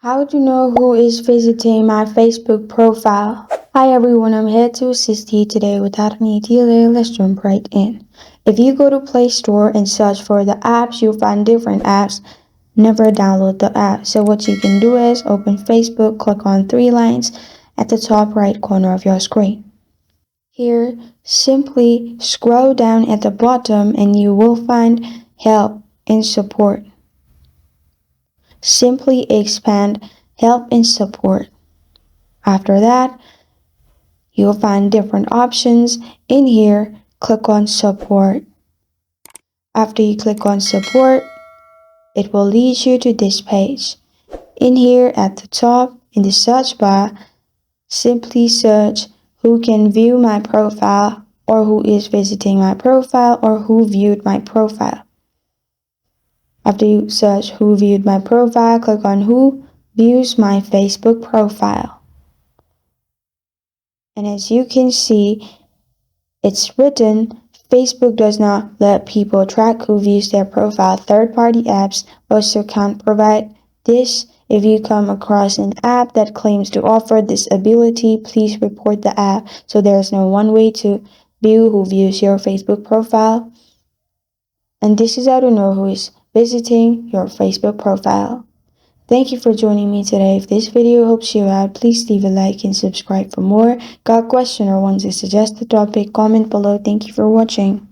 How to know who is visiting my Facebook profile? Hi everyone, I'm here to assist you today without any delay. Let's jump right in. If you go to Play Store and search for the apps, you'll find different apps. Never download the app. So what you can do is open Facebook, click on three lines at the top right corner of your screen. Here, simply scroll down at the bottom and you will find help and support. Simply expand help and support. After that, you'll find different options. In here, click on support. After you click on support, it will lead you to this page. In here at the top, in the search bar, simply search who can view my profile, or who is visiting my profile, or who viewed my profile. After you search who viewed my profile, click on who views my Facebook profile. And as you can see, it's written, Facebook does not let people track who views their profile. Third-party apps also can't provide this. If you come across an app that claims to offer this ability, please report the app. So there's no one way to view who views your Facebook profile. And this is how to know who is visiting your Facebook profile. Thank you for joining me today. If this video helps you out, please leave a like and subscribe for more. Got a question or want to suggest a topic? Comment below. Thank you for watching.